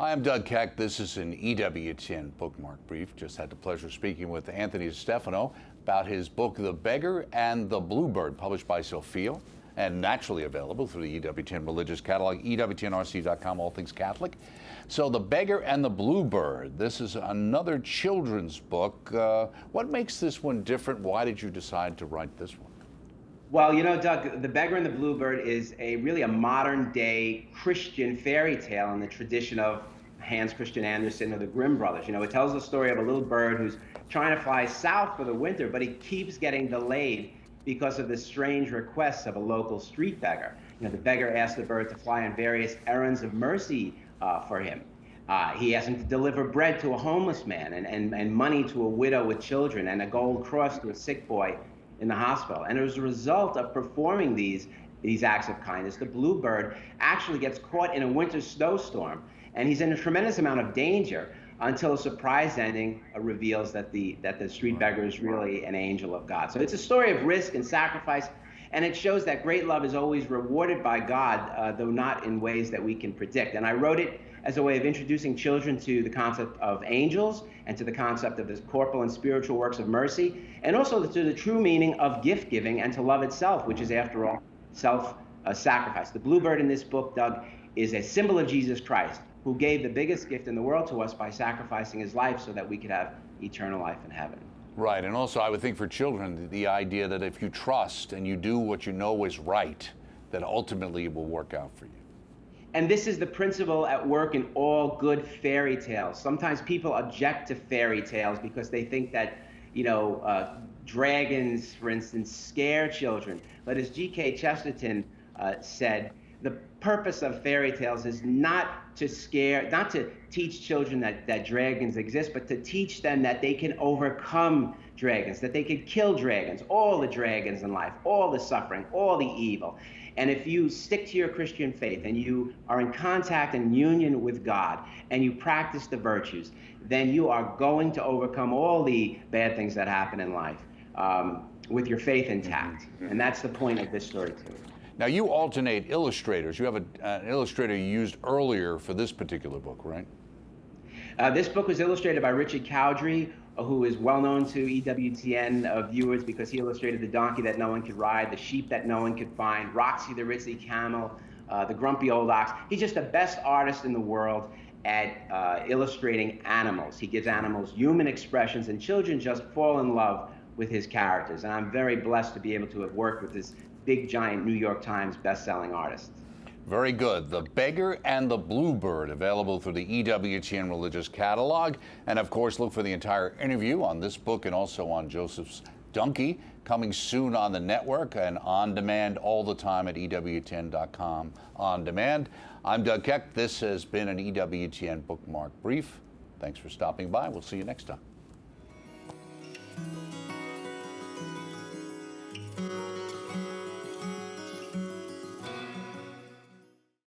Hi, I'm Doug Keck. This is an EWTN Bookmark Brief. Just had the pleasure of speaking with Anthony DeStefano about his book, The Beggar and the Bluebird, published by Sophia and naturally available through the EWTN Religious Catalog, EWTNRC.com, all things Catholic. So, The Beggar and the Bluebird, this is another children's book. What makes this one different? Why did you decide to write this one? Well, you know, Doug, The Beggar and the Bluebird is really a modern day Christian fairy tale in the tradition of Hans Christian Andersen or the Grimm brothers. You know, it tells the story of a little bird who's trying to fly south for the winter, but he keeps getting delayed because of the strange requests of a local street beggar. You know, the beggar asks the bird to fly on various errands of mercy for him. He asks him to deliver bread to a homeless man and money to a widow with children and a gold cross to a sick boy in the hospital. And as a result of performing these acts of kindness, the bluebird actually gets caught in a winter snowstorm, and he's in a tremendous amount of danger until a surprise ending reveals that the street beggar is really an angel of God. So it's a story of risk and sacrifice, and it shows that great love is always rewarded by God, though not in ways that we can predict. And I wrote it as a way of introducing children to the concept of angels and to the concept of the corporal and spiritual works of mercy, and also to the true meaning of gift giving and to love itself, which is, after all, self-sacrifice. The bluebird in this book, Doug, is a symbol of Jesus Christ, who gave the biggest gift in the world to us by sacrificing his life so that we could have eternal life in heaven. Right, and also I would think for children, the idea that if you trust and you do what you know is right, that ultimately it will work out for you. And this is the principle at work in all good fairy tales. Sometimes people object to fairy tales because they think that, you know, dragons, for instance, scare children. But as G.K. Chesterton said, the purpose of fairy tales is not to teach children that dragons exist, but to teach them that they can overcome dragons, that they can kill dragons, all the dragons in life, all the suffering, all the evil. And if you stick to your Christian faith and you are in contact and union with God and you practice the virtues, then you are going to overcome all the bad things that happen in life with your faith intact. And that's the point of this story too. Now, you alternate illustrators. You have an illustrator you used earlier for this particular book, right? This book was illustrated by Richard Cowdery, who is well known to EWTN viewers because he illustrated the donkey that no one could ride, the sheep that no one could find, Roxy the ritzy camel, the grumpy old ox. He's just the best artist in the world at illustrating animals. He gives animals human expressions, and children just fall in love with his characters. And I'm very blessed to be able to have worked with this big, giant New York Times best-selling artist. Very good. The Beggar and the Bluebird, available through the EWTN Religious Catalog. And of course, look for the entire interview on this book and also on Joseph's Donkey, coming soon on the network and on demand all the time at EWTN.com on demand. I'm Doug Keck. This has been an EWTN Bookmark Brief. Thanks for stopping by. We'll see you next time.